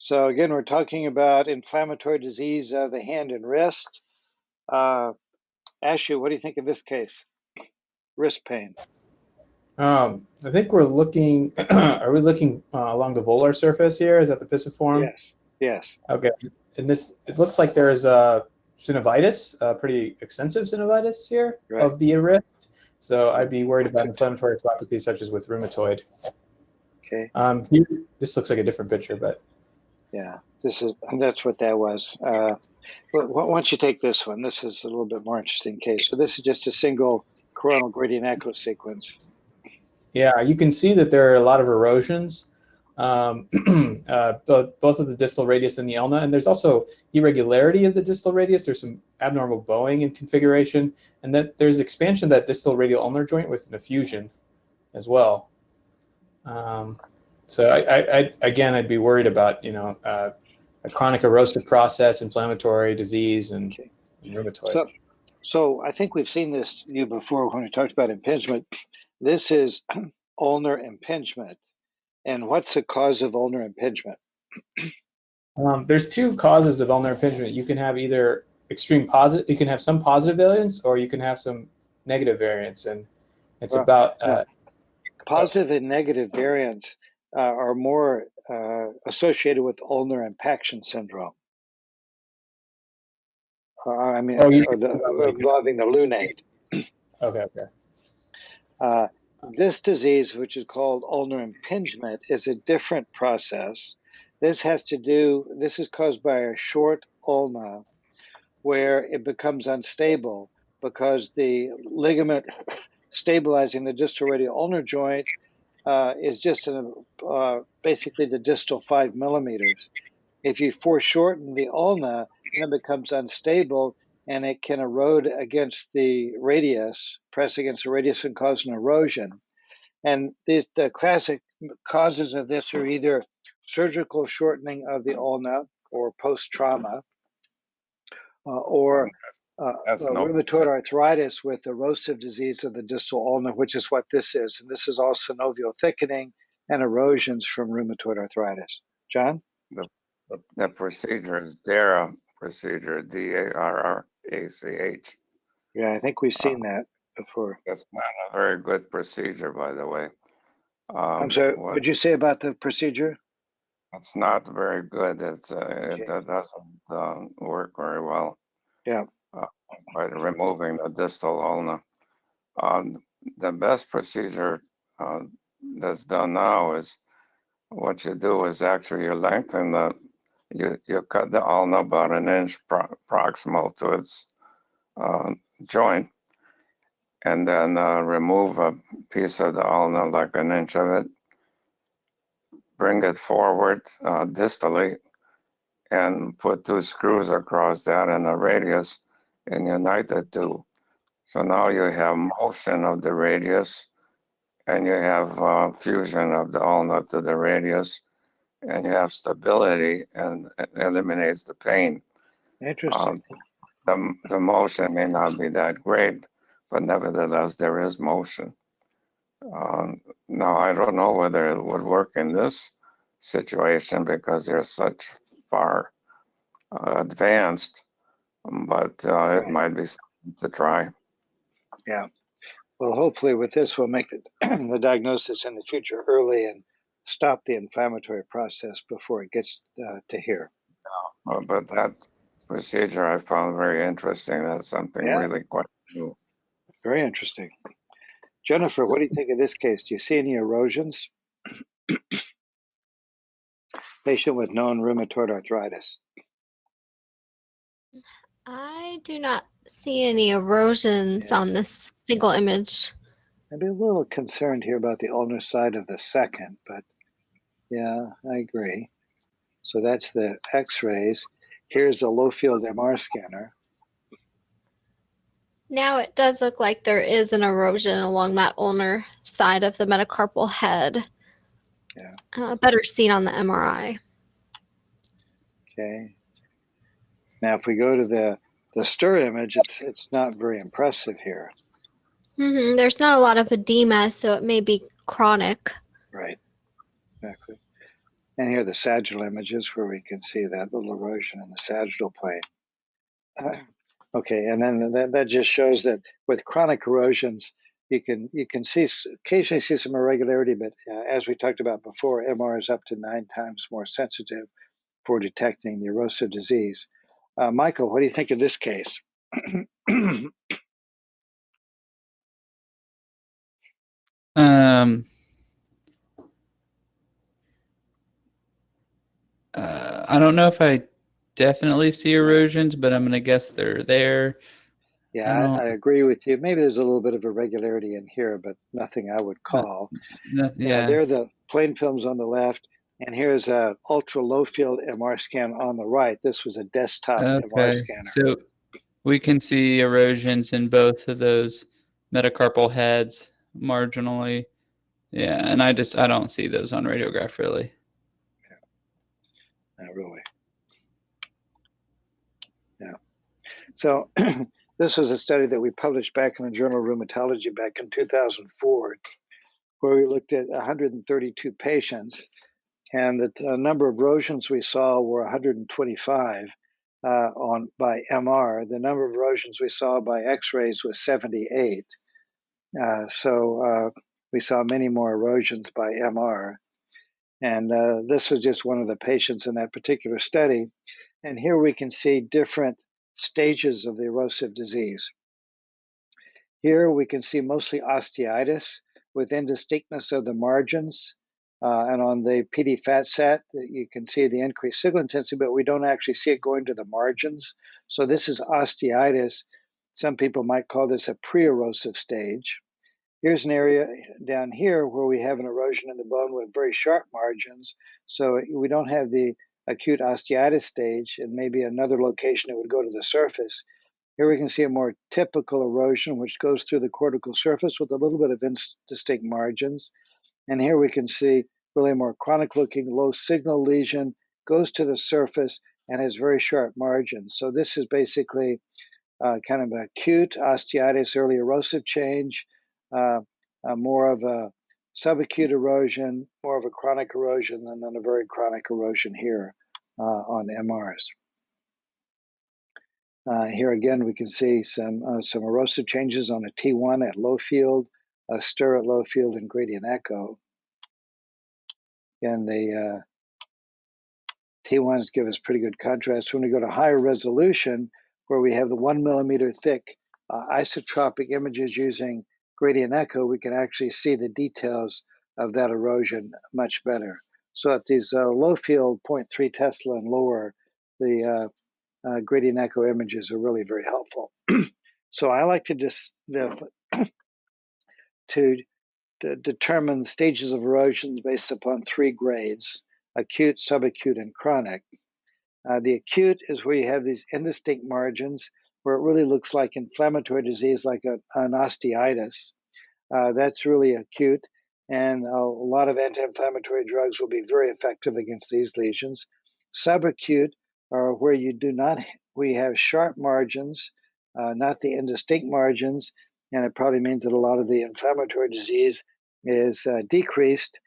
So again, we're talking about inflammatory disease of the hand and wrist. Ashu, what do you think of this case? Wrist pain. I think we're looking, are we looking along the volar surface here? Is that the pisiform? Yes, yes. Okay. And this, it looks like there's a synovitis, a pretty extensive synovitis here Right. of the wrist. So I'd be worried about inflammatory arthropathy such as with rheumatoid. Okay. Here, this looks like a different picture, but Yeah, that's what that was. But why don't you take this one? This is a little bit more interesting case. So this is just a single coronal gradient echo sequence. yeah, you can see that there are a lot of erosions, both of the distal radius and the ulna, and there's also irregularity of the distal radius. There's some abnormal bowing in configuration, and that there's expansion of that distal radial ulnar joint with an effusion as well. So again, I'd be worried about a chronic erosive process, inflammatory disease, and rheumatoid. So I think we've seen this before when we talked about impingement. This is ulnar impingement. And what's the cause of ulnar impingement? There's two causes of ulnar impingement. You can have either extreme positive, you can have some positive variants, or you can have some negative variants, and it's about positive and negative variants are more associated with ulnar impaction syndrome. Involving the lunate. Okay. This disease, which is called ulnar impingement, is a different process. This is caused by a short ulna where it becomes unstable because the ligament stabilizing the distal radial ulnar joint is just basically the distal 5 millimeters. If you foreshorten the ulna, then it becomes unstable and it can erode against the radius, press against the radius and cause an erosion. And the classic causes of this are either surgical shortening of the ulna or post-trauma, or rheumatoid arthritis with erosive disease of the distal ulna, which is what this is. And this is all synovial thickening and erosions from rheumatoid arthritis. John? The procedure is DARA procedure, D-A-R-R-A-C-H. Yeah, I think we've seen that before. That's not a very good procedure, by the way. I'm sorry, what did you say about the procedure? It's not very good. It doesn't work very well. Yeah. By removing the distal ulna. The best procedure that's done now is what you do is actually you lengthen you cut the ulna about an inch proximal to its joint, and then remove a piece of the ulna, like an inch of it, bring it forward distally, and put 2 screws across that and a radius and unite the two. So now you have motion of the radius, and you have fusion of the ulna to the radius, and you have stability, and it eliminates the pain. Interesting. The motion may not be that great, but nevertheless there is motion. Now I don't know whether it would work in this situation because they're such far advanced, but it might be something to try. Yeah. Well, hopefully with this we'll make the diagnosis in the future early and stop the inflammatory process before it gets to here. But that procedure I found very interesting. That's something really quite new. Very interesting. Jennifer, what do you think of this case? Do you see any erosions? Patient with known rheumatoid arthritis. I do not see any erosions on this single image. I'd be a little concerned here about the ulnar side of the second, but yeah, I agree. So that's the x-rays. Here's the low field MR scanner. Now it does look like there is an erosion along that ulnar side of the metacarpal head. Yeah. Better seen on the MRI. Okay. Now, if we go to the STIR image, it's not very impressive here. There's not a lot of edema, so it may be chronic. Right. Exactly. And here are the sagittal images where we can see that little erosion in the sagittal plane. Okay, and then that just shows that with chronic erosions, you can occasionally see some irregularity, but as we talked about before, MR is up to 9 times more sensitive for detecting the erosive disease. Michael, what do you think of this case? I don't know if I definitely see erosions, but I'm gonna guess they're there. Yeah, I agree with you. Maybe there's a little bit of irregularity in here, but nothing I would call. Yeah. There are the plain films on the left, and here's a ultra low field MR scan on the right. This was a desktop MR scanner. So we can see erosions in both of those metacarpal heads marginally. Yeah, and I don't see those on radiograph really. Not really. Yeah. So this was a study that we published back in the Journal of Rheumatology back in 2004, where we looked at 132 patients, and the number of erosions we saw were 125 by MR. The number of erosions we saw by X-rays was 78. So we saw many more erosions by MR. And this was just one of the patients in that particular study. And here we can see different stages of the erosive disease. Here we can see mostly osteitis with indistinctness of the margins. And on the PD fat set, you can see the increased signal intensity, but we don't actually see it going to the margins. So this is osteitis. Some people might call this a pre-erosive stage. Here's an area down here where we have an erosion in the bone with very sharp margins. So we don't have the acute osteitis stage, and maybe another location it would go to the surface. Here we can see a more typical erosion, which goes through the cortical surface with a little bit of indistinct margins. And here we can see really a more chronic looking low signal lesion, goes to the surface and has very sharp margins. So this is basically kind of acute osteitis, early erosive change, more of a subacute erosion, more of a chronic erosion, and then a very chronic erosion here on MRs. Here again, we can see some erosive changes on a T1 at low field, a stir at low field, and gradient echo. And the T1s give us pretty good contrast. When we go to higher resolution, where we have the 1 millimeter thick isotropic images using gradient echo, we can actually see the details of that erosion much better. So at these low field 0.3 Tesla and lower, the gradient echo images are really very helpful. So I like to just determine stages of erosions based upon 3 grades: acute, subacute, and chronic. The acute is where you have these indistinct margins, where it really looks like inflammatory disease, like an osteitis. That's really acute, and a lot of anti-inflammatory drugs will be very effective against these lesions. Subacute are where we have sharp margins, not the indistinct margins, and it probably means that a lot of the inflammatory disease is decreased.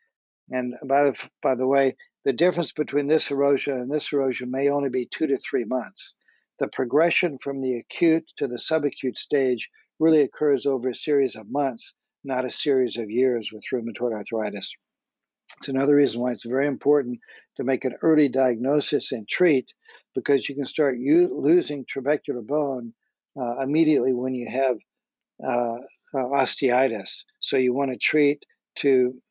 And by the way, the difference between this erosion and this erosion may only be 2 to 3 months. The progression from the acute to the subacute stage really occurs over a series of months, not a series of years with rheumatoid arthritis. It's another reason why it's very important to make an early diagnosis and treat, because you can start losing trabecular bone immediately when you have osteitis. So you want to treat to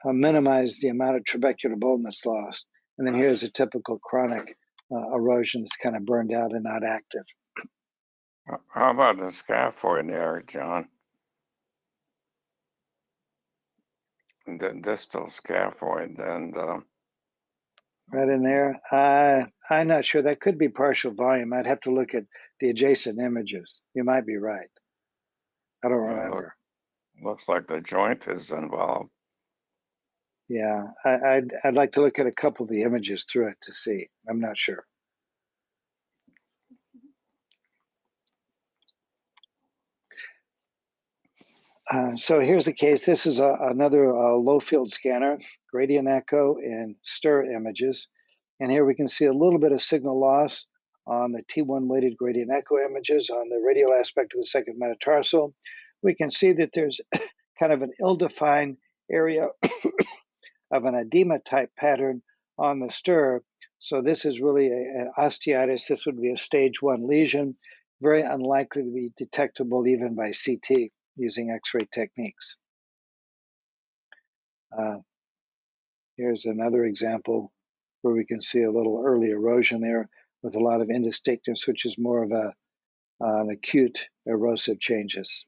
minimize the amount of trabecular bone that's lost. And then here's a typical chronic erosion that's kind of burned out and not active. How about the scaphoid there, John? The distal scaphoid, and right in there. I'm not sure. That could be partial volume. I'd have to look at the adjacent images. You might be right. I don't remember. Looks like the joint is involved. Yeah, I'd like to look at a couple of the images through it to see. I'm not sure. So here's a case. This is another low field scanner, gradient echo and stir images. And here we can see a little bit of signal loss on the T1 weighted gradient echo images on the radial aspect of the second metatarsal. We can see that there's kind of an ill-defined area of an edema type pattern on the stir. So this is really an osteitis. This would be a stage 1 lesion, very unlikely to be detectable even by CT using X-ray techniques. Here's another example where we can see a little early erosion there with a lot of indistinctness, which is more of an acute erosive changes.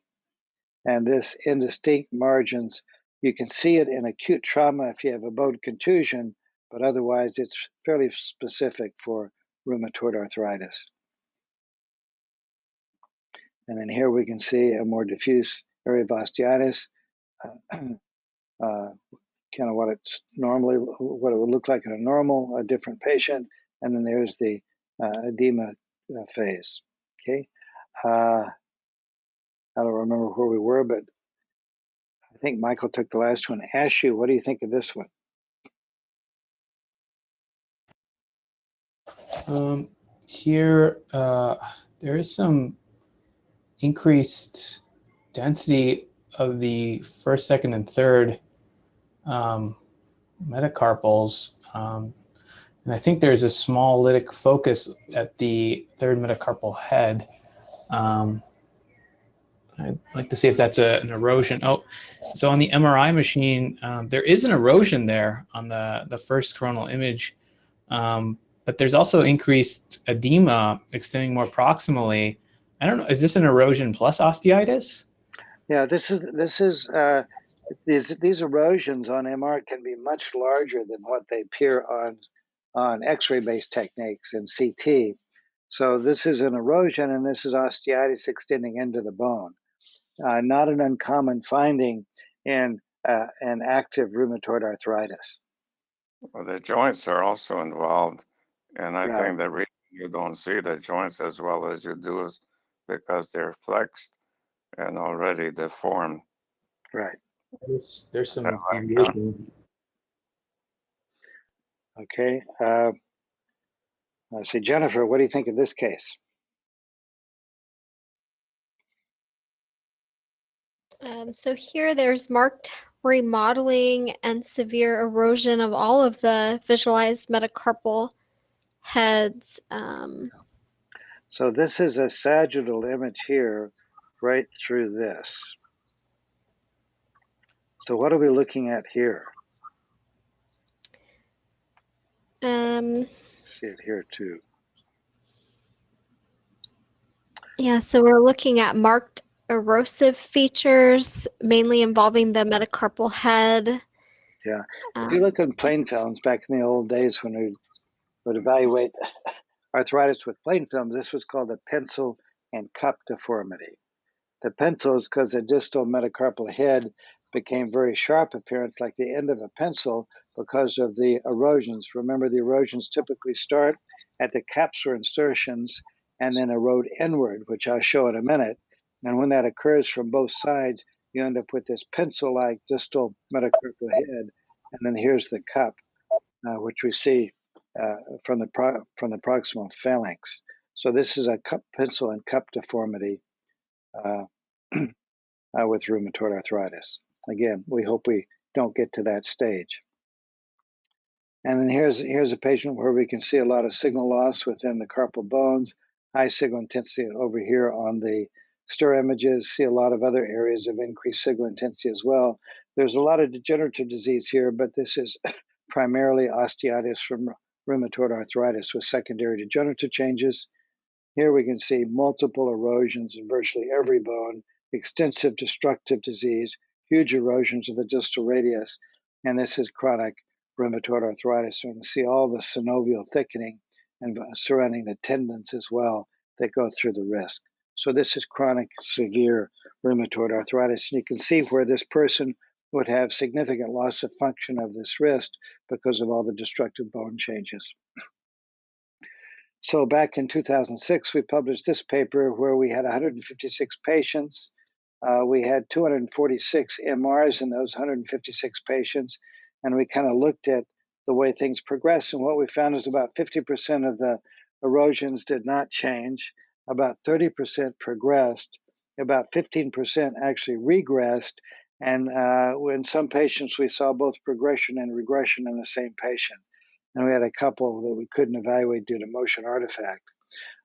And this indistinct margins, you can see it in acute trauma if you have a bone contusion, but otherwise it's fairly specific for rheumatoid arthritis. And then here we can see a more diffuse area of osteitis, kind of what it's normally, what it would look like in a normal, a different patient. And then there's the edema phase. Okay. I don't remember where we were, but I think Michael took the last one. Ashu, what do you think of this one? Here, there is some increased density of the first, second, and third metacarpals. And I think there's a small lytic focus at the third metacarpal head. I'd like to see if that's an erosion. Oh, so on the MRI machine, there is an erosion there on the first coronal image, but there's also increased edema extending more proximally. I don't know, is this an erosion plus osteitis? Yeah, these erosions on MR can be much larger than what they appear on X-ray based techniques and CT. So this is an erosion, and this is osteitis extending into the bone. Not an uncommon finding in an active rheumatoid arthritis. Well, the joints are also involved, and I Right. think the reason you don't see the joints as well as you do is because they're flexed and already deformed. Right. There's some deviation. Okay. Let's see, Jennifer, what do you think of this case? So here there's marked remodeling and severe erosion of all of the visualized metacarpal heads. So this is a sagittal image here, right through this. So what are we looking at here? See it here too. Yeah, so we're looking at marked erosive features, mainly involving the metacarpal head. Yeah. If you look at plain films back in the old days when we would evaluate arthritis with plain films, this was called a pencil and cup deformity. The pencil is because the distal metacarpal head became very sharp appearance, like the end of a pencil, because of the erosions. Remember, the erosions typically start at the capsular insertions and then erode inward, which I'll show in a minute. And when that occurs from both sides, you end up with this pencil-like distal metacarpal head. And then here's the cup, which we see from the proximal phalanx. So this is a cup, pencil and cup deformity with rheumatoid arthritis. Again, we hope we don't get to that stage. And then here's a patient where we can see a lot of signal loss within the carpal bones, high signal intensity over here on the stir images, see a lot of other areas of increased signal intensity as well. There's a lot of degenerative disease here, but this is primarily osteitis from rheumatoid arthritis with secondary degenerative changes. Here we can see multiple erosions in virtually every bone, extensive destructive disease, huge erosions of the distal radius, and this is chronic rheumatoid arthritis. So you can see all the synovial thickening and surrounding the tendons as well that go through the wrist. So this is chronic severe rheumatoid arthritis. And you can see where this person would have significant loss of function of this wrist because of all the destructive bone changes. So back in 2006, we published this paper where we had 156 patients We had 246 MRs in those 156 patients, and we kind of looked at the way things progress. And what we found is about 50% of the erosions did not change, about 30% progressed, about 15% actually regressed, and in some patients we saw both progression and regression in the same patient. And we had a couple that we couldn't evaluate due to motion artifact.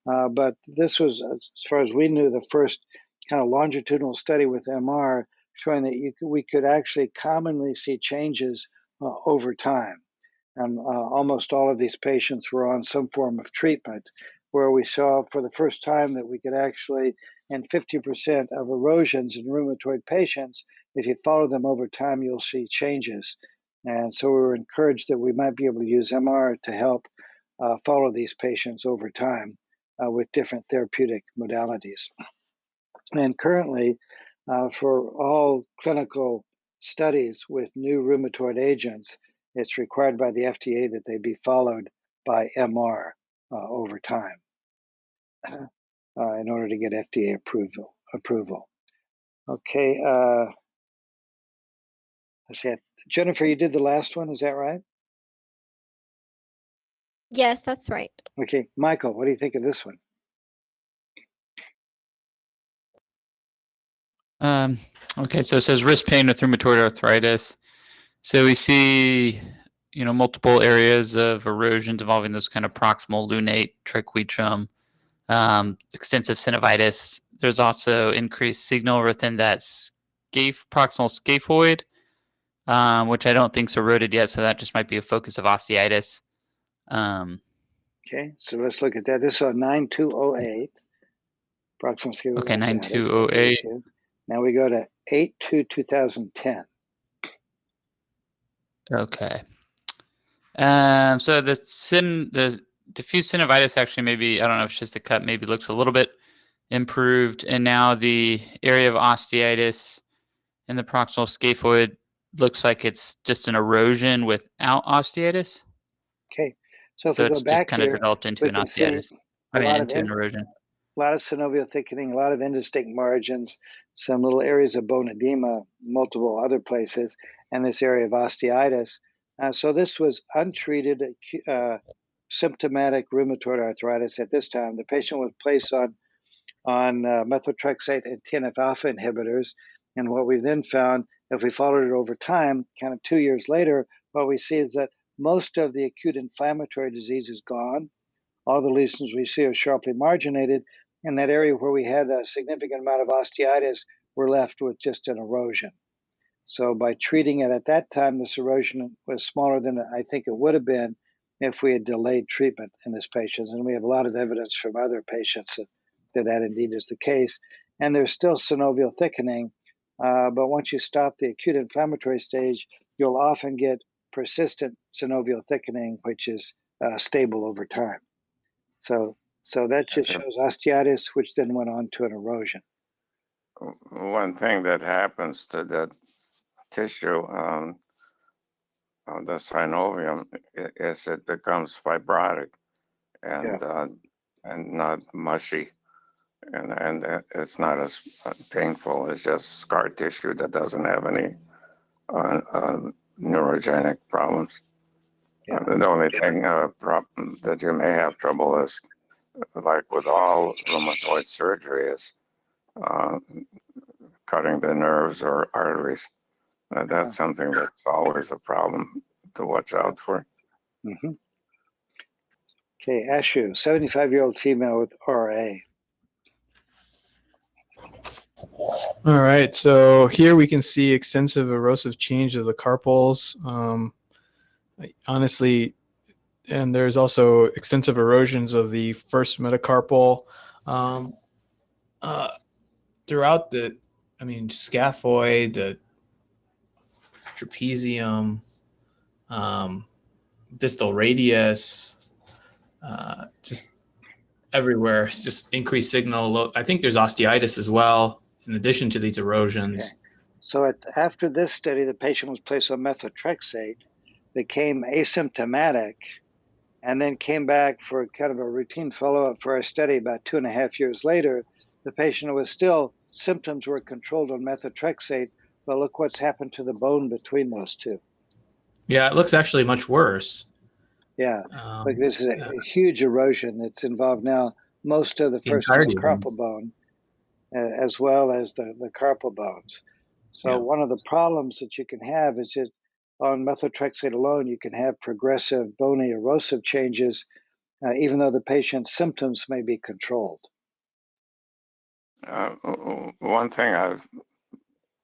But this was, as far as we knew, the first kind of longitudinal study with MR showing that we could actually commonly see changes over time. And almost all of these patients were on some form of treatment, where we saw for the first time that we could actually, in 50% of erosions in rheumatoid patients, if you follow them over time, you'll see changes. And so we were encouraged that we might be able to use MR to help follow these patients over time with different therapeutic modalities. And currently, for all clinical studies with new rheumatoid agents, it's required by the FDA that they be followed by MR over time in order to get FDA approval. Okay, let's see. Jennifer, you did the last one, is that right? Yes, that's right. Okay, Michael, what do you think of this one? Okay, so it says wrist pain with rheumatoid arthritis. So we see, multiple areas of erosions involving those kind of proximal lunate, triquetrum, extensive synovitis. There's also increased signal within that proximal scaphoid, which I don't think's eroded yet, so that just might be a focus of osteitis. Okay, so let's look at that. This is 9208, proximal scaphoid. Okay, 9208. Now we go to 8/2/2010. Okay. So the diffuse synovitis actually maybe, I don't know if it's just a cut, maybe looks a little bit improved. And now the area of osteitis in the proximal scaphoid looks like it's just an erosion without osteitis. Okay. So if we it's go back just kind of developed into an osteitis, into an erosion. A lot of synovial thickening, a lot of indistinct margins, some little areas of bone edema, multiple other places, and this area of osteitis. So this was untreated symptomatic rheumatoid arthritis at this time. The patient was placed on methotrexate and TNF-alpha inhibitors. And what we then found, if we followed it over time, kind of 2 years later, what we see is that most of the acute inflammatory disease is gone. All the lesions we see are sharply marginated. In that area where we had a significant amount of osteitis, we're left with just an erosion. So by treating it at that time, this erosion was smaller than I think it would have been if we had delayed treatment in this patient. And we have a lot of evidence from other patients that indeed is the case. And there's still synovial thickening, but once you stop the acute inflammatory stage, you'll often get persistent synovial thickening, which is stable over time. So that just shows osteitis, which then went on to an erosion. One thing that happens to that tissue, the synovium, is it becomes fibrotic and not mushy, and it's not as painful. It's just scar tissue that doesn't have any neurogenic problems. Yeah. The only thing problem that you may have trouble is, like with all rheumatoid surgery, is cutting the nerves or arteries. That's something that's always a problem to watch out for. Mm-hmm. Okay, Ashu, 75-year-old female with RA. All right, so here we can see extensive erosive change of the carpals. Honestly, and there's also extensive erosions of the first metacarpal throughout the, scaphoid, the trapezium, distal radius, just everywhere. It's just increased signal. I think there's osteitis as well, in addition to these erosions. Okay. So after this study, the patient was placed on methotrexate, became asymptomatic, and then came back for kind of a routine follow-up for our study about 2.5 years later. The patient was still symptoms were controlled on methotrexate, but look what's happened to the bone between those two. Yeah, it looks actually much worse. Yeah, look, this is a huge erosion that's involved now. Most of the first entirety of them. metacarpal bone, as well as the carpal bones. So Yeah. one of the problems that you can have is that on methotrexate alone, you can have progressive bony erosive changes, even though the patient's symptoms may be controlled. One thing I've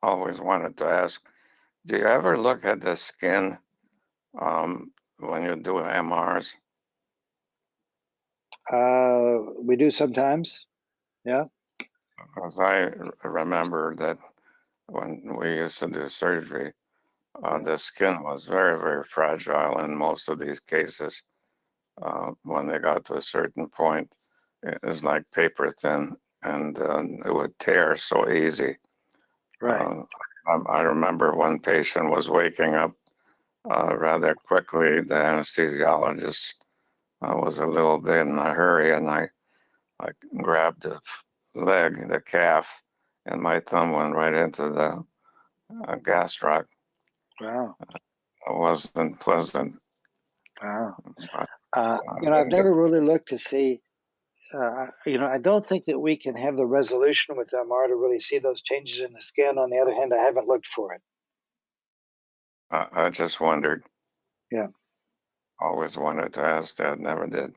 always wanted to ask, do you ever look at the skin when you do MRs? We do sometimes, yeah. Because I remember that when we used to do surgery, the skin was very, very fragile in most of these cases. When they got to a certain point, it was like paper thin, and it would tear so easy. Right. I remember one patient was waking up rather quickly. The anesthesiologist was a little bit in a hurry, and I grabbed the leg, the calf, and my thumb went right into the gastroc. Wow. It wasn't pleasant. Wow. I've never really looked to see, I don't think that we can have the resolution with MR to really see those changes in the skin. On the other hand, I haven't looked for it. I just wondered. Yeah. Always wanted to ask that, never did.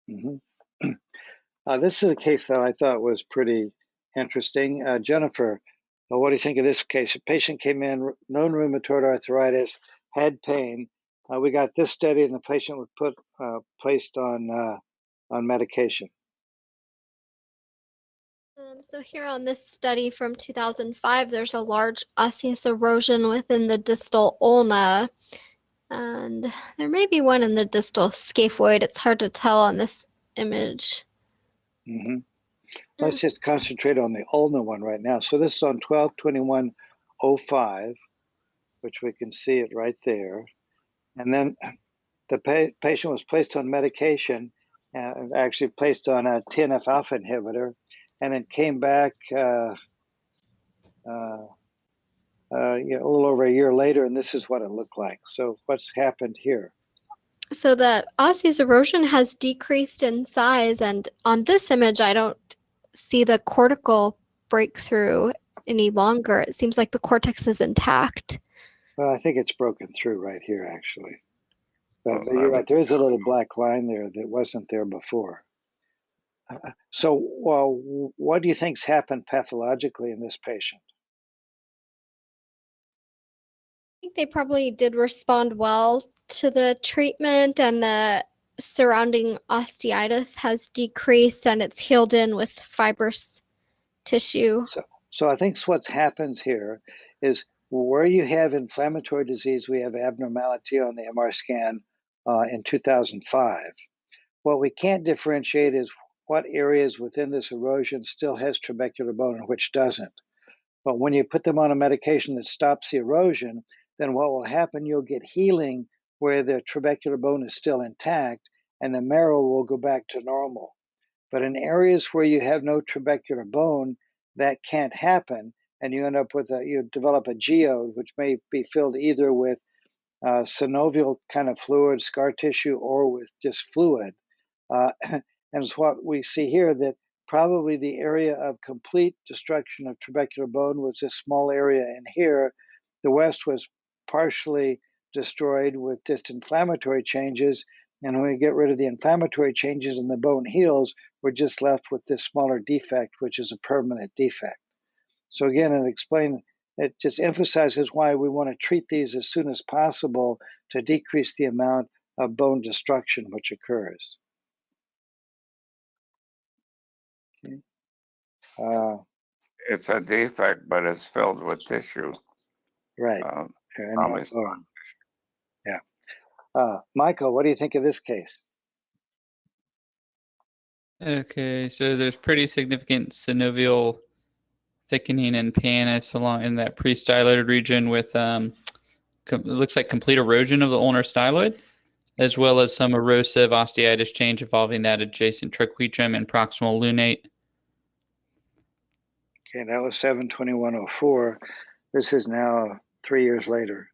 Mm-hmm. This is a case that I thought was pretty interesting. Jennifer, what do you think of this case? A patient came in, known rheumatoid arthritis, had pain. We got this study, and the patient was placed on medication. So here on this study from 2005, there's a large osseous erosion within the distal ulna, and there may be one in the distal scaphoid. It's hard to tell on this image. Mm-hmm. Let's just concentrate on the ulna one right now. So this is on 12/21/05, which we can see it right there. And then the patient was placed on medication, actually placed on a TNF-alpha inhibitor, and then came back a little over a year later, and this is what it looked like. So what's happened here? So the osseous erosion has decreased in size, and on this image, I don't see the cortical breakthrough any longer. It seems like the cortex is intact. Well, I think it's broken through right here, actually. But you're right, there is a little black line there that wasn't there before. So what do you think's happened pathologically in this patient? I think they probably did respond well to the treatment, and the surrounding osteitis has decreased and it's healed in with fibrous tissue. So I think what's happens here is where you have inflammatory disease, we have abnormality on the MR scan in 2005. What we can't differentiate is what areas within this erosion still has trabecular bone and which doesn't. But when you put them on a medication that stops the erosion, then what will happen, you'll get healing where the trabecular bone is still intact and the marrow will go back to normal. But in areas where you have no trabecular bone, that can't happen, and you end up with you develop a geode, which may be filled either with synovial kind of fluid, scar tissue, or with just fluid. And it's what we see here, that probably the area of complete destruction of trabecular bone was this small area in here. The west was partially destroyed with just inflammatory changes. And when we get rid of the inflammatory changes and the bone heals, we're just left with this smaller defect, which is a permanent defect. So again, it just emphasizes why we want to treat these as soon as possible to decrease the amount of bone destruction which occurs. Okay. It's a defect, but it's filled with tissue. Right. Bone. Yeah. Michael, what do you think of this case? Okay, so there's pretty significant synovial thickening and pannus along in that pre-styloid region with it looks like complete erosion of the ulnar styloid, as well as some erosive osteitis change involving that adjacent triquetrum and proximal lunate. Okay, that was 7/21/04. This is now 3 years later.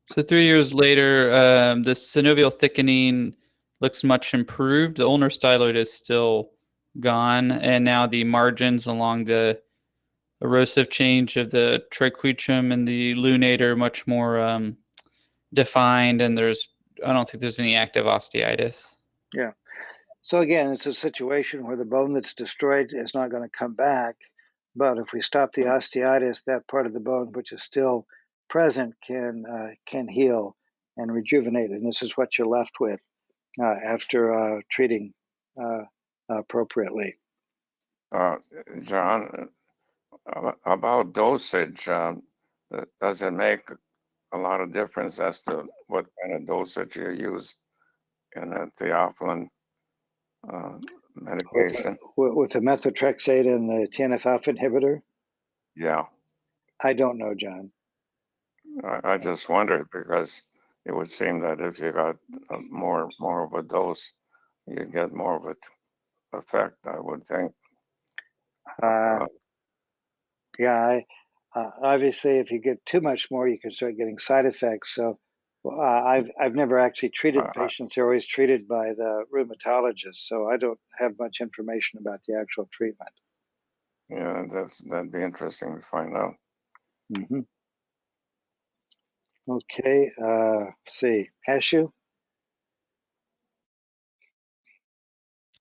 So 3 years later, the synovial thickening looks much improved. The ulnar styloid is still gone, and now the margins along the erosive change of the triquetrum and the lunate are much more defined, and I don't think there's any active osteitis. Yeah. So again, it's a situation where the bone that's destroyed is not going to come back, but if we stop the osteitis, that part of the bone which is still present can heal and rejuvenate, and this is what you're left with after treating appropriately. John, about dosage, does it make a lot of difference as to what kind of dosage you use in a theophylline medication? With the methotrexate and the TNF-alpha inhibitor? Yeah, I don't know, John. I just wondered because it would seem that if you got more of a dose, you get more of an effect, I would think. Yeah, obviously, if you get too much more, you can start getting side effects. So I've never actually treated patients. They're always treated by the rheumatologist, so I don't have much information about the actual treatment. Yeah, that'd be interesting to find out. Mm-hmm. Okay, let's see. Ashu?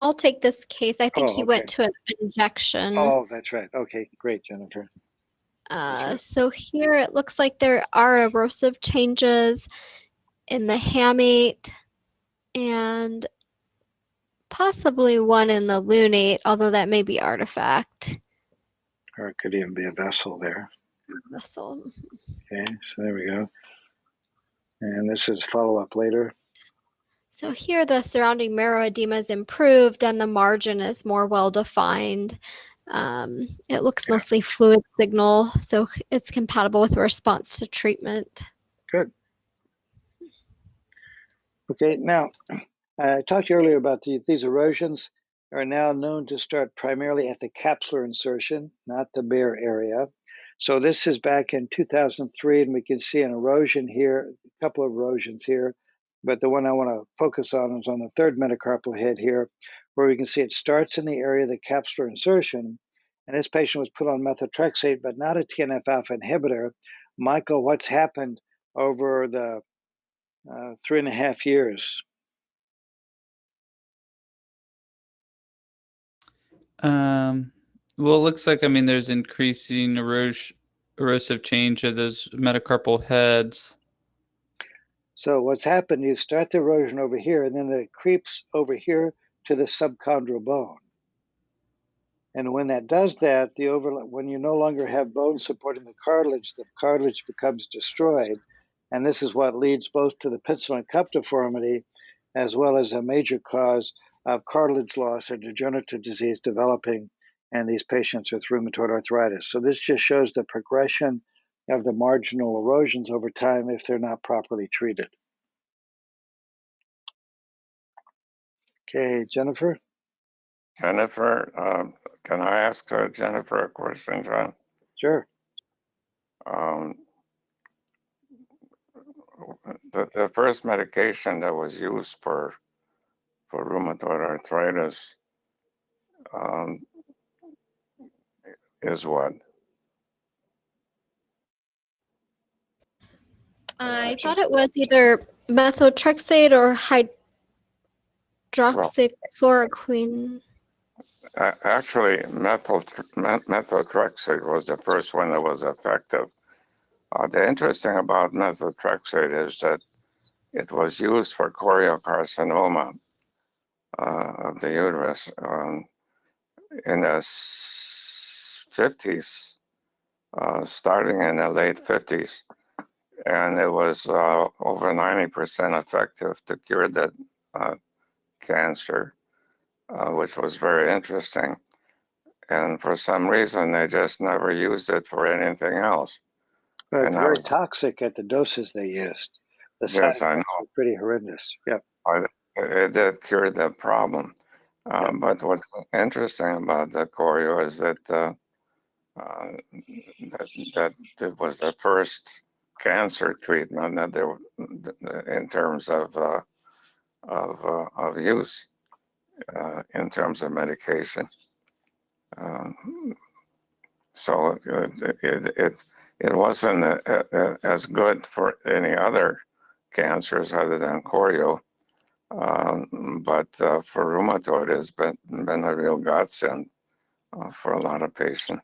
I'll take this case. I think he okay. went to an injection. Oh, that's right. Okay, great, Jennifer. So here it looks like there are erosive changes in the hamate and possibly one in the lunate, although that may be artifact. Or it could even be a vessel there. Vessel. Okay, so there we go. And this is follow-up later. So here the surrounding marrow edema is improved and the margin is more well-defined. It looks mostly fluid signal, so it's compatible with a response to treatment. Good. Okay, now I talked earlier about these erosions are now known to start primarily at the capsular insertion, not the bare area. So this is back in 2003, and we can see an erosion here, a couple of erosions here, but the one I want to focus on is on the third metacarpal head here, where we can see it starts in the area of the capsular insertion, and this patient was put on methotrexate, but not a TNF-alpha inhibitor. Michael, what's happened over the 3.5 years? Well, it looks like, there's increasing erosive change of those metacarpal heads. So what's happened, you start the erosion over here, and then it creeps over here to the subchondral bone. And when that does that, when you no longer have bone supporting the cartilage becomes destroyed. And this is what leads both to the pincer and cup deformity, as well as a major cause of cartilage loss or degenerative disease developing in these patients with rheumatoid arthritis. So this just shows the progression of the marginal erosions over time if they're not properly treated. Okay, Jennifer? Jennifer, can I ask Jennifer a question, John? Sure. The first medication that was used for rheumatoid arthritis is what? I thought it was either methotrexate or hydroxychloroquine. Actually, methotrexate was the first one that was effective. The interesting about methotrexate is that it was used for choriocarcinoma of the uterus in the 50s, starting in the late 50s. And it was over 90% effective to cure that cancer, which was very interesting. And for some reason, they just never used it for anything else. Well, it's very toxic at the doses they used. The side effects were pretty horrendous. Yep. It did cure the problem. But what's interesting about the choreo is that uh, that was the first cancer treatment that there in terms of use in terms of medication. So it wasn't as good for any other cancers other than chorio, but for rheumatoid it's been a real godsend for a lot of patients.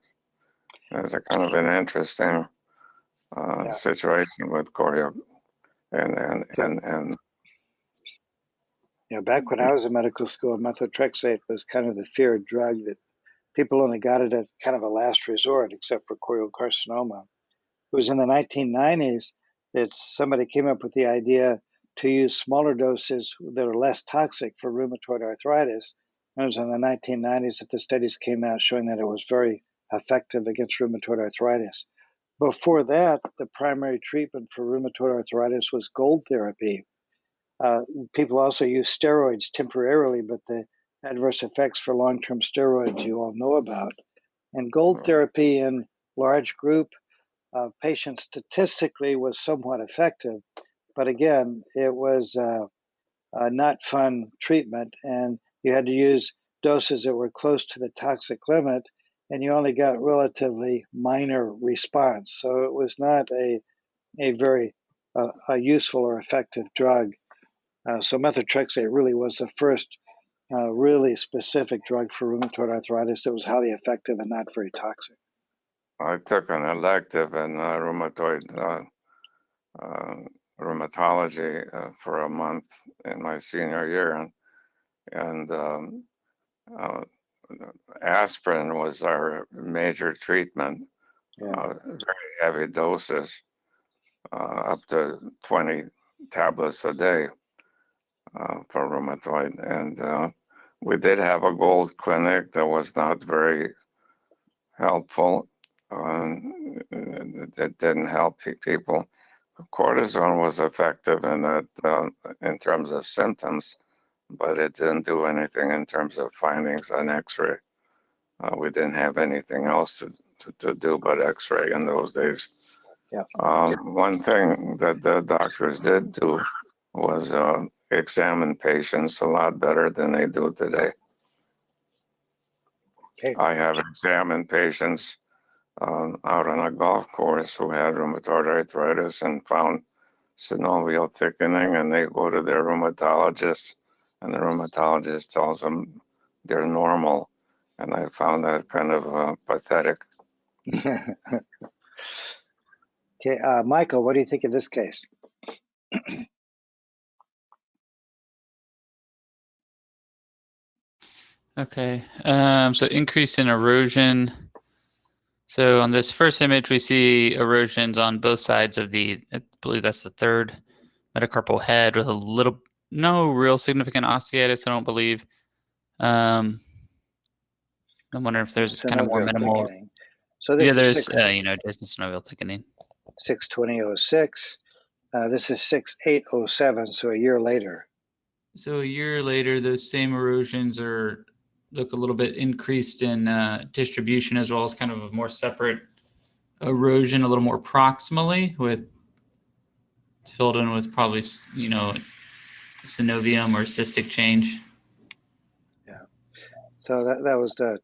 It's a kind of an interesting Yeah. situation with chorio and Yeah, back when I was in medical school, methotrexate was kind of the feared drug that people only got it at kind of a last resort, except for choriocarcinoma. It was in the 1990s that somebody came up with the idea to use smaller doses that are less toxic for rheumatoid arthritis. And it was in the 1990s that the studies came out showing that it was very effective against rheumatoid arthritis. Before that, the primary treatment for rheumatoid arthritis was gold therapy. People also use steroids temporarily, but the adverse effects for long-term steroids you all know about. And gold therapy in large group patients statistically was somewhat effective, but again, it was not fun treatment, and you had to use doses that were close to the toxic limit, and you only got relatively minor response. So it was not a very a useful or effective drug. So methotrexate really was the first really specific drug for rheumatoid arthritis that was highly effective and not very toxic. I took an elective in rheumatology for a month in my senior year, and aspirin was our major treatment. Very heavy doses, up to 20 tablets a day for rheumatoid, and we did have a gold clinic that was not very helpful. It didn't help people. Cortisone was effective in that in terms of symptoms, but it didn't do anything in terms of findings on X-ray. We didn't have anything else to do but X-ray in those days. Yeah. One thing that the doctors did do was examine patients a lot better than they do today. Okay. I have examined patients out on a golf course who had rheumatoid arthritis and found synovial thickening, and they go to their rheumatologist, and the rheumatologist tells them they're normal, and I found that kind of pathetic. Okay, Michael, what do you think of this case? Okay, so increase in erosion. So on this first image, we see erosions on both sides of I believe that's the third metacarpal head with no real significant osteitis, I don't believe. I'm wondering if there's kind of more minimal. Thickening. So this there's, is distant synovial thickening. 6/20/06. This is 6/8/07, so a year later. So a year later, those same erosions look a little bit increased in distribution, as well as kind of a more separate erosion, a little more proximally, filled in with probably synovium or cystic change. Yeah. So that was the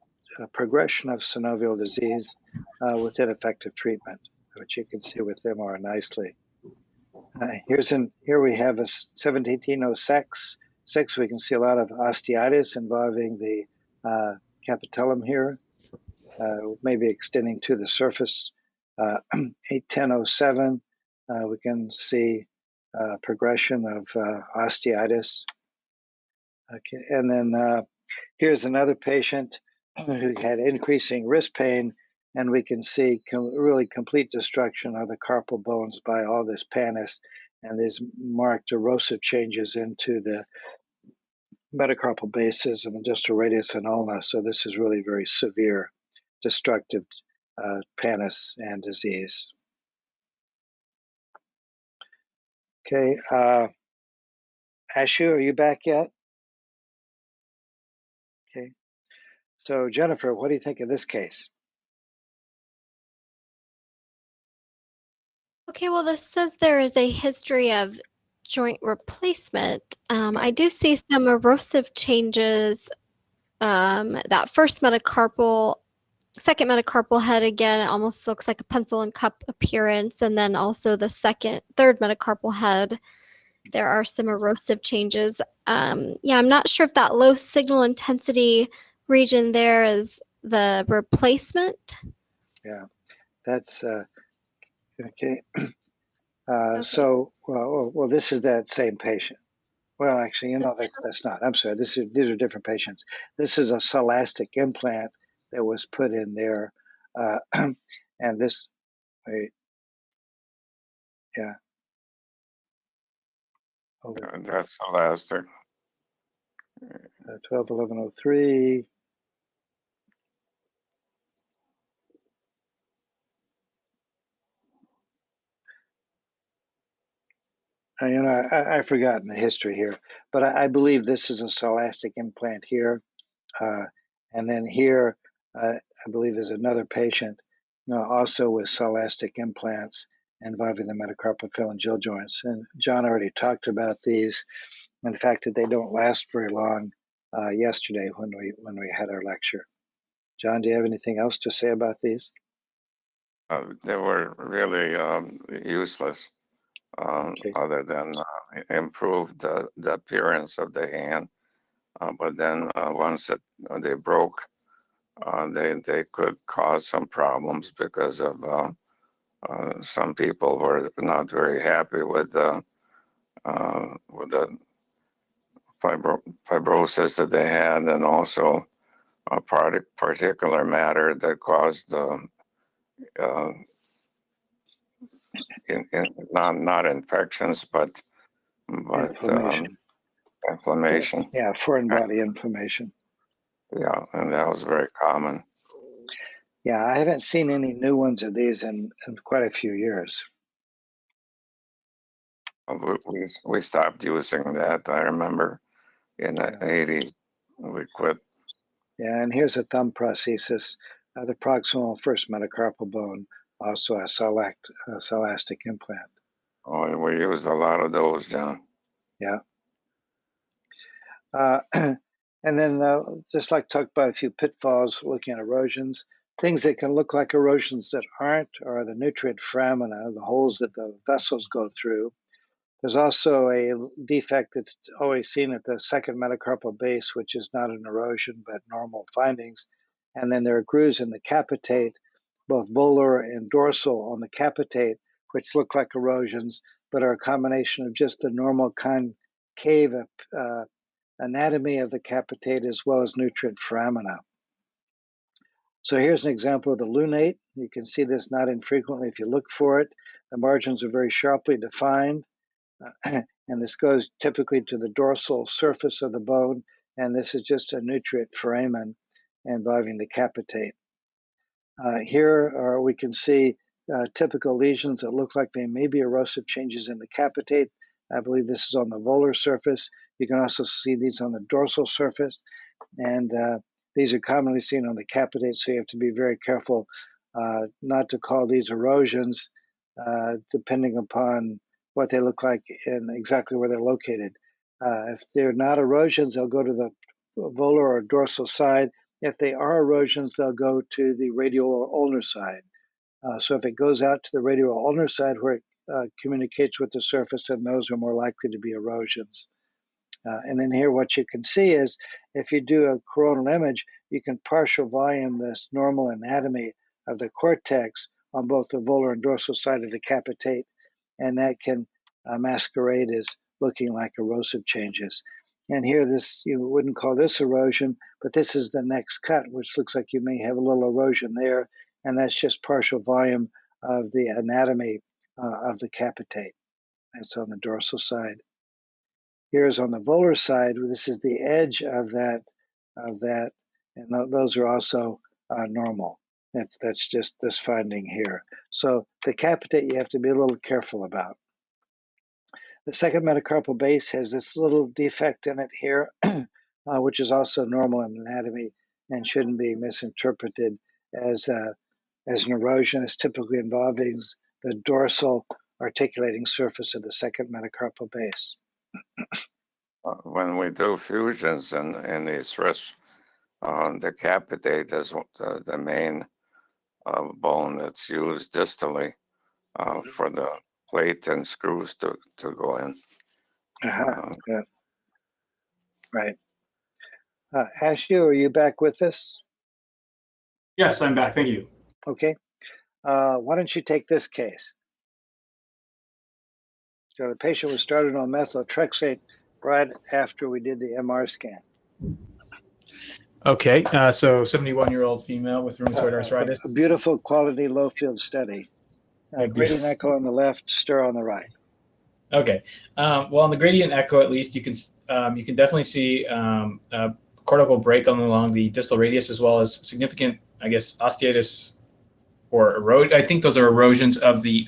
progression of synovial disease with ineffective treatment, which you can see with MR nicely. Here we have a 17/06. We can see a lot of osteitis involving the capitellum here, maybe extending to the surface. 8/10/07, we can see progression of osteitis. Okay, and then here's another patient who had increasing wrist pain, and we can see really complete destruction of the carpal bones by all this pannus, and these marked erosive changes into the metacarpal bases and the distal radius and ulna. So this is really very severe, destructive pannus and disease. Okay, Ashu, are you back yet? Okay, so Jennifer, what do you think of this case? Okay, well, this says there is a history of joint replacement. I do see some erosive changes. That second metacarpal head again, it almost looks like a pencil and cup appearance, and then also the third metacarpal head, there are some erosive changes. Yeah, I'm not sure if that low signal intensity region there is the replacement. Yeah, that's okay. Okay, So, well, this is that same patient. Well, actually, so that's not. I'm sorry. These are different patients. This is a solastic implant that was put in there, and this, wait, yeah, hold it, That's solastic. 121103. I've forgotten the history here, but I believe this is a solastic implant here. And then here, I believe is another patient also with solastic implants involving the metacarpal phalangeal joints. And John already talked about these and the fact that they don't last very long yesterday when we had our lecture. John, do you have anything else to say about these? They were really useless, Okay. other than improve the appearance of the hand. But then once they broke, they could cause some problems because of some people were not very happy with the fibrosis that they had, and also a particular matter that caused not infections, but Inflammation. inflammation. Yeah, foreign body inflammation. Yeah, and that was very common. Yeah, I haven't seen any new ones of these in quite a few years. We stopped using that. I remember in the 80s we quit. Yeah, and here's a thumb prosthesis, the proximal first metacarpal bone, also a solastic implant. Oh, we used a lot of those, John. Yeah. And then just like talk about a few pitfalls looking at erosions, things that can look like erosions that aren't are the nutrient foramina, the holes that the vessels go through. There's also a defect that's always seen at the second metacarpal base, which is not an erosion, but normal findings. And then there are grooves in the capitate, both volar and dorsal on the capitate, which look like erosions, but are a combination of just the normal concave anatomy of the capitate as well as nutrient foramina. So here's an example of the lunate. You can see this not infrequently if you look for it. The margins are very sharply defined. And this goes typically to the dorsal surface of the bone, and this is just a nutrient foramen involving the capitate. Here we can see typical lesions that look like they may be erosive changes in the capitate. I believe this is on the volar surface. You can also see these on the dorsal surface, and these are commonly seen on the capitate, so you have to be very careful not to call these erosions, depending upon what they look like and exactly where they're located. If they're not erosions, they'll go to the volar or dorsal side. If they are erosions, they'll go to the radial or ulnar side. So if it goes out to the radial or ulnar side where it communicates with the surface, then those are more likely to be erosions. And then here what you can see is if you do a coronal image, you can partial volume this normal anatomy of the cortex on both the volar and dorsal side of the capitate, and that can masquerade as looking like erosive changes. And here this, you wouldn't call this erosion, but this is the next cut, which looks like you may have a little erosion there, and that's just partial volume of the anatomy of the capitate. That's on the dorsal side. Here's on the volar side, this is the edge of that, and those are also normal. That's just this finding here. So the capitate you have to be a little careful about. The second metacarpal base has this little defect in it here, which is also normal in anatomy and shouldn't be misinterpreted as an erosion. It's typically involving the dorsal articulating surface of the second metacarpal base. When we do fusions in these wrists, the capitate is the main bone that's used distally for the plate and screws to go in. Yeah. Right. Ashley, are you back with us? Yes, I'm back. Thank you. Okay. Why don't you take this case? So the patient was started on methotrexate right after we did the MR scan. Okay, so 71-year-old female with rheumatoid arthritis. A beautiful quality low field study. Gradient echo on the left, stir on the right. Okay. Well, on the gradient echo, at least you can definitely see a cortical break along the distal radius, as well as significant, I guess, osteitis or erode. I think those are erosions of the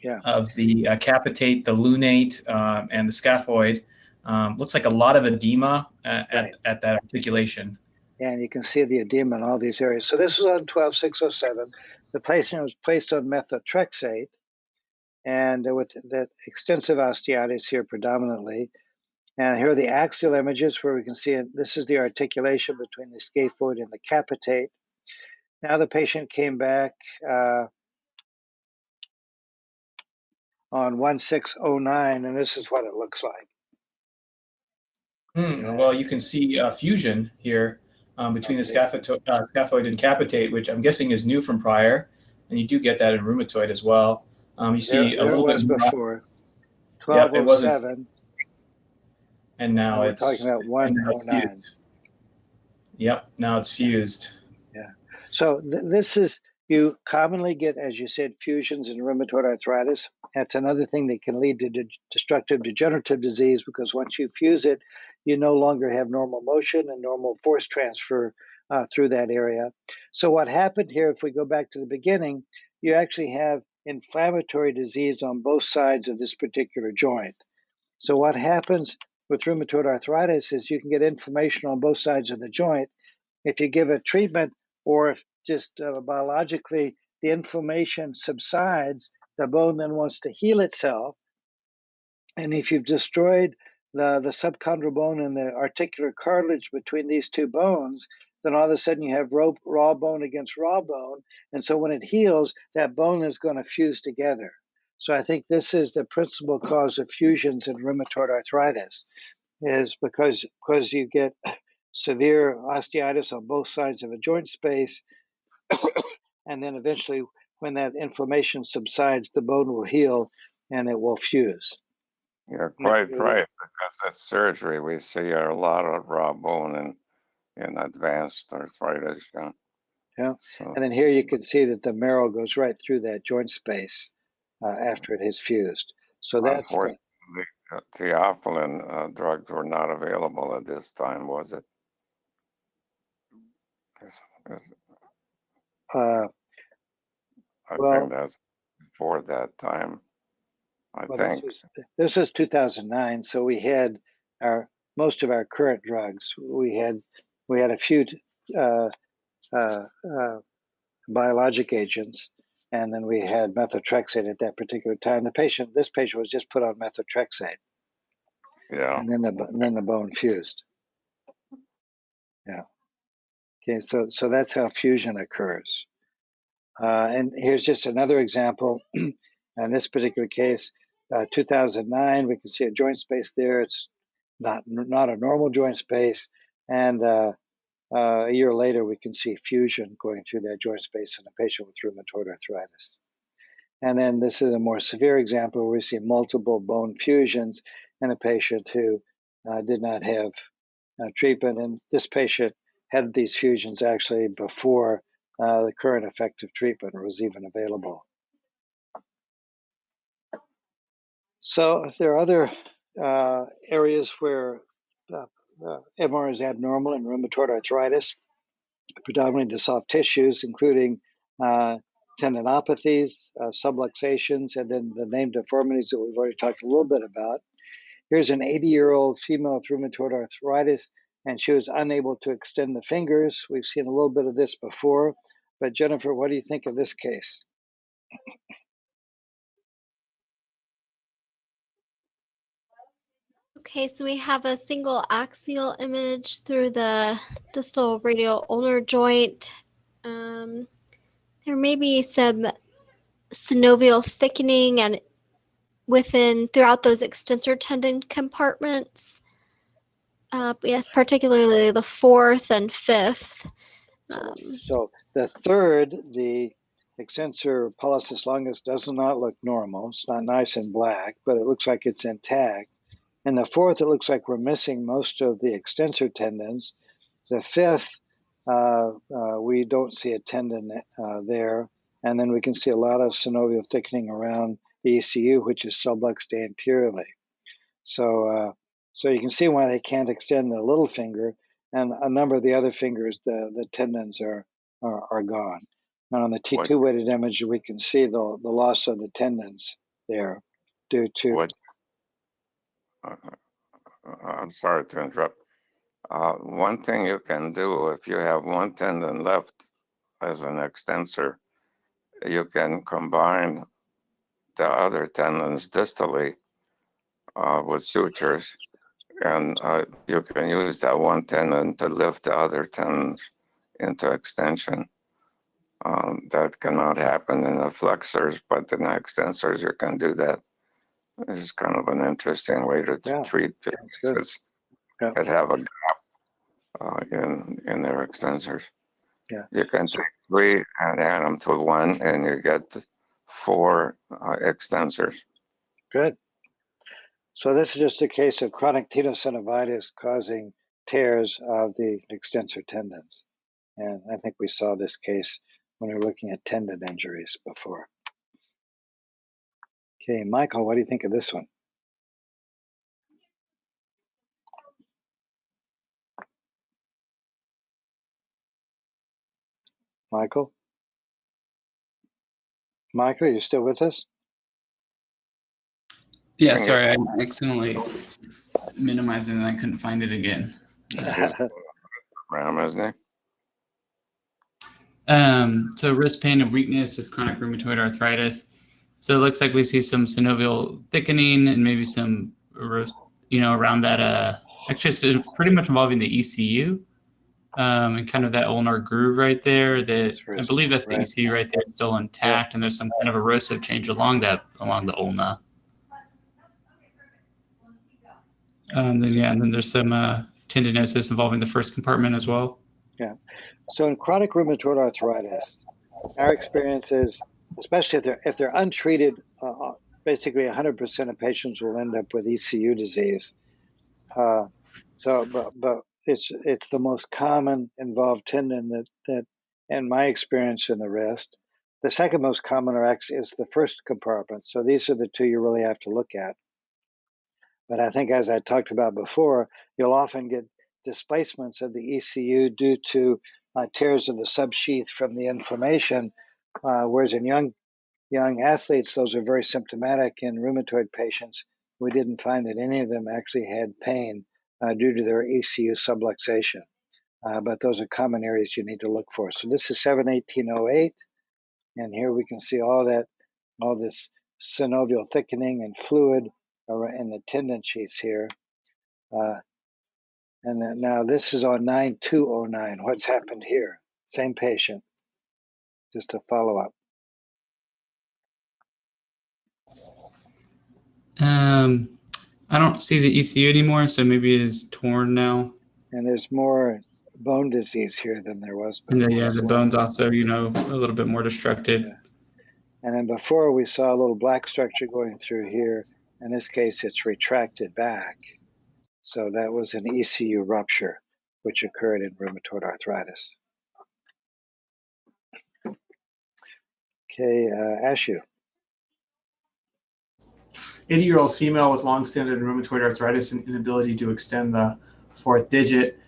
capitate, the lunate, and the scaphoid. Looks like a lot of edema at that articulation. And you can see the edema in all these areas. So this was on 12-607. The patient was placed on methotrexate, and with that extensive osteitis here predominantly. And here are the axial images where we can see it. This is the articulation between the scaphoid and the capitate. Now the patient came back on 1609, and this is what it looks like. Well, you can see fusion here between the scaphoid and capitate, which I'm guessing is new from prior, and you do get that in rheumatoid as well. You see a little bit before 1207. And now we're it's talking about 109. Yep, now it's fused. Yeah. So this is, you commonly get, as you said, fusions in rheumatoid arthritis. That's another thing that can lead to destructive degenerative disease, because once you fuse it, you no longer have normal motion and normal force transfer through that area. So what happened here, if we go back to the beginning, you actually have inflammatory disease on both sides of this particular joint. So what happens with rheumatoid arthritis is you can get inflammation on both sides of the joint. If you give a treatment, or if just biologically the inflammation subsides, the bone then wants to heal itself. And if you've destroyed the subchondral bone and the articular cartilage between these two bones, then all of a sudden you have raw bone against raw bone. And so when it heals, that bone is going to fuse together. So I think this is the principal cause of fusions in rheumatoid arthritis, is because you get severe osteitis on both sides of a joint space, and then eventually when that inflammation subsides, the bone will heal and it will fuse. You're quite right, because at surgery we see a lot of raw bone in advanced arthritis. Yeah. So, and then here you can see that the marrow goes right through that joint space after it has fused. So that's the theophylline drugs were not available at this time, was it? I think that's before that time. I think this was 2009, so we had most of our current drugs. We had a few biologic agents, and then we had methotrexate at that particular time. This patient was just put on methotrexate. Yeah. And then the bone fused. Yeah. Okay, so that's how fusion occurs. And here's just another example. In this particular case, 2009, we can see a joint space there. It's not a normal joint space. And a year later, we can see fusion going through that joint space in a patient with rheumatoid arthritis. And then this is a more severe example where we see multiple bone fusions in a patient who did not have treatment. And this patient had these fusions actually before the current effective treatment was even available. So there are other areas where MR is abnormal in rheumatoid arthritis, predominantly the soft tissues, including tendinopathies, subluxations, and then the named deformities that we've already talked a little bit about. Here's an 80-year-old female with rheumatoid arthritis, and she was unable to extend the fingers. We've seen a little bit of this before, but Jennifer, what do you think of this case? Okay, so we have a single axial image through the distal radial ulnar joint. There may be some synovial thickening and throughout those extensor tendon compartments. Yes, particularly the fourth and fifth. So the third, the extensor pollicis longus, does not look normal. It's not nice and black, but it looks like it's intact. And the fourth, it looks like we're missing most of the extensor tendons. The fifth, we don't see a tendon there. And then we can see a lot of synovial thickening around the ECU, which is subluxed anteriorly. So you can see why they can't extend the little finger, and a number of the other fingers, the tendons are gone. And on the T2 weighted image, we can see the loss of the tendons there due to. I'm sorry to interrupt. One thing you can do if you have one tendon left as an extensor, you can combine the other tendons distally with sutures, and you can use that one tendon to lift the other tendons into extension. That cannot happen in the flexors, but in the extensors you can do that. It's kind of an interesting way to treat patients that have a gap in their extensors. Yeah. You can take 3 and add them to 1, and you get 4 extensors. Good. So this is just a case of chronic tenosynovitis causing tears of the extensor tendons. And I think we saw this case when we were looking at tendon injuries before. Okay, Michael, what do you think of this one? Michael? Michael, are you still with us? Yeah, sorry, I accidentally minimized it and I couldn't find it again. Ram, isn't it? So wrist pain and weakness with chronic rheumatoid arthritis. So it looks like we see some synovial thickening and maybe some, around that. Actually, it's pretty much involving the ECU and kind of that ulnar groove right there. I believe that's the ECU right there, still intact, and there's some kind of erosive change along the ulna. And then there's some tendinosis involving the first compartment as well. Yeah. So in chronic rheumatoid arthritis, our experience is, especially if they're untreated, basically 100% of patients will end up with ECU disease. But it's the most common involved tendon that, in my experience, in the wrist. The second most common is the first compartment. So these are the two you really have to look at. But I think, as I talked about before, you'll often get displacements of the ECU due to tears of the subsheath from the inflammation, whereas in young athletes, those are very symptomatic. In rheumatoid patients, we didn't find that any of them actually had pain due to their ECU subluxation. But those are common areas you need to look for. So this is 71808, and here we can see all this synovial thickening and fluid in the tendon sheaths here. And then now this is on 9209. What's happened here? Same patient, just a follow-up. I don't see the ECU anymore, so maybe it is torn now. And there's more bone disease here than there was before. Yeah, the bone's also, a little bit more destructed. Yeah. And then before we saw a little black structure going through here. In this case, it's retracted back. So that was an ECU rupture, which occurred in rheumatoid arthritis. Okay, Ashu. 80-year-old female with long-standing rheumatoid arthritis and inability to extend the fourth digit.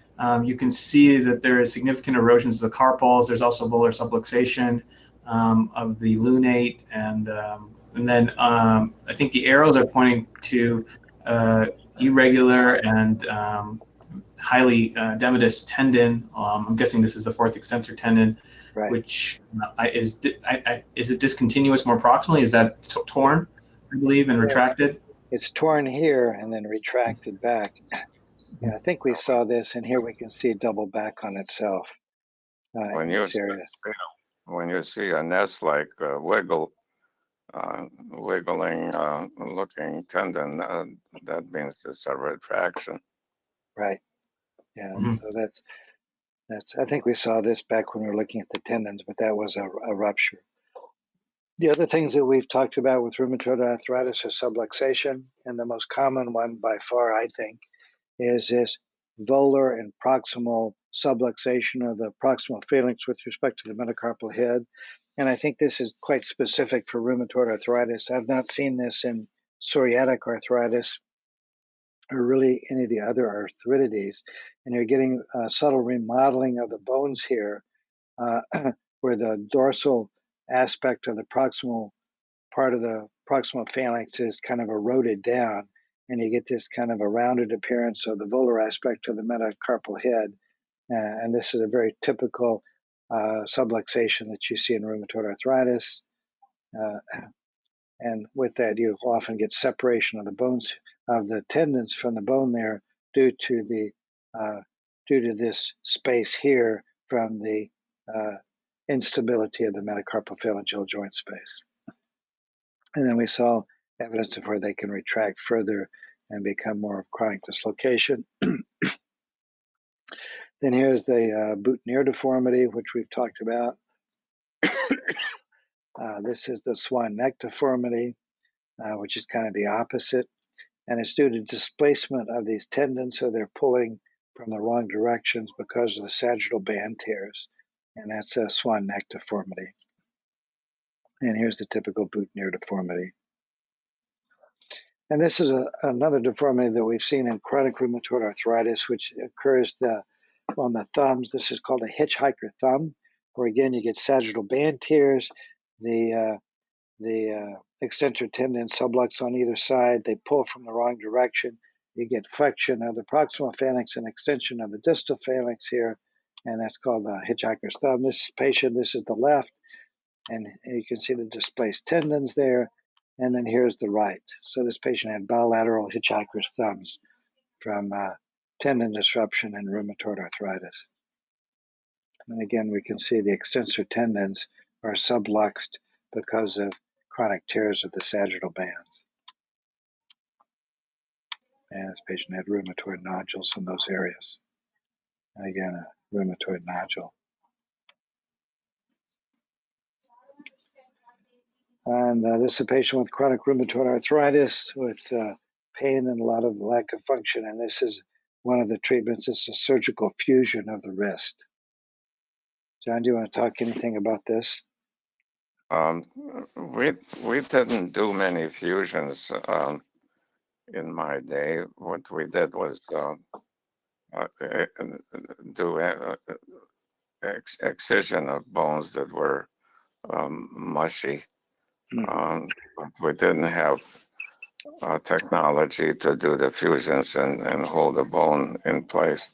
You can see that there is significant erosions of the carpals. There's also volar subluxation of the lunate, and then I think the arrows are pointing to irregular and highly edematous tendon. I'm guessing this is the fourth extensor tendon, right. Which is it discontinuous more proximally? Is that torn, I believe, and retracted? it's torn here and then retracted back. Yeah, I think we saw this, and here we can see it double back on itself When in you this area. see a nest-like wiggling looking tendon, that means it's a retraction. Right. Yeah. So that's. I think we saw this back when we were looking at the tendons, but that was a rupture. The other things that we've talked about with rheumatoid arthritis are subluxation, and the most common one by far, I think, is this volar and proximal subluxation of the proximal phalanx with respect to the metacarpal head. And I think this is quite specific for rheumatoid arthritis. I've not seen this in psoriatic arthritis or really any of the other arthritides. And you're getting a subtle remodeling of the bones here, where the dorsal aspect of the proximal part of the proximal phalanx is kind of eroded down, and you get this kind of a rounded appearance of the volar aspect of the metacarpal head. And this is a very typical subluxation that you see in rheumatoid arthritis. And with that, you often get separation of the bones, of the tendons from the bone there, due to this space here from the instability of the metacarpal phalangeal joint space. And then we saw evidence of where they can retract further and become more of chronic dislocation. Then here's the boutonniere deformity, which we've talked about. This is the swan neck deformity, which is kind of the opposite. And it's due to displacement of these tendons, so they're pulling from the wrong directions because of the sagittal band tears. And that's a swan neck deformity. And here's the typical boutonniere deformity. And this is another deformity that we've seen in chronic rheumatoid arthritis, which occurs on the thumbs. This is called a hitchhiker thumb, where again you get sagittal band tears. The extensor tendon sublux on either side. They pull from the wrong direction. You get flexion of the proximal phalanx and extension of the distal phalanx here, and that's called the hitchhiker's thumb. This patient, this is the left, and you can see the displaced tendons there. And then here's the right. So this patient had bilateral hitchhiker's thumbs from tendon disruption and rheumatoid arthritis. And again, we can see the extensor tendons are subluxed because of chronic tears of the sagittal bands. And this patient had rheumatoid nodules in those areas. And again, a rheumatoid nodule. And this is a patient with chronic rheumatoid arthritis with pain and a lot of lack of function. And this is one of the treatments. It's a surgical fusion of the wrist. John, do you want to talk anything about this? We didn't do many fusions in my day. What we did was do excision of bones that were mushy. But we didn't have technology to do the fusions and hold the bone in place.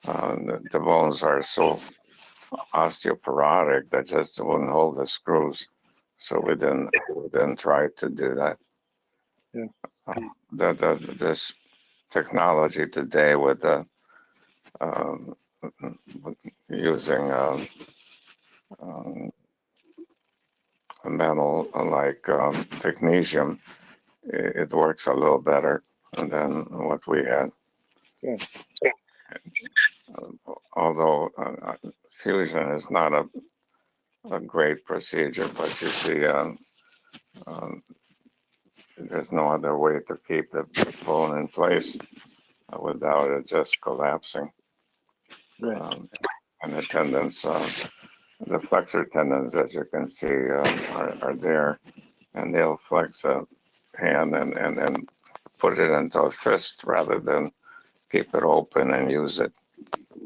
The bones are so osteoporotic that just wouldn't hold the screws. So we didn't try to do that. Yeah. This technology today with the using metal like technetium, it works a little better than what we had. Good. Although fusion is not a great procedure, but you see there's no other way to keep the bone in place without it just collapsing. Right. And the tendons, the flexor tendons, as you can see, are there, and they'll flex a hand and put it into a fist rather than keep it open and use it.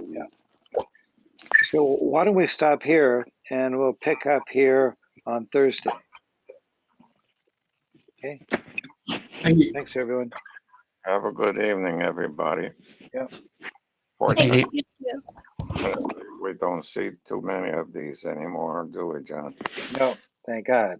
Yeah. So why don't we stop here and we'll pick up here on Thursday. Okay. Thank you. Thanks, everyone. Have a good evening, everybody. Yeah. Thank you too. We don't see too many of these anymore, do we, John? No, thank God.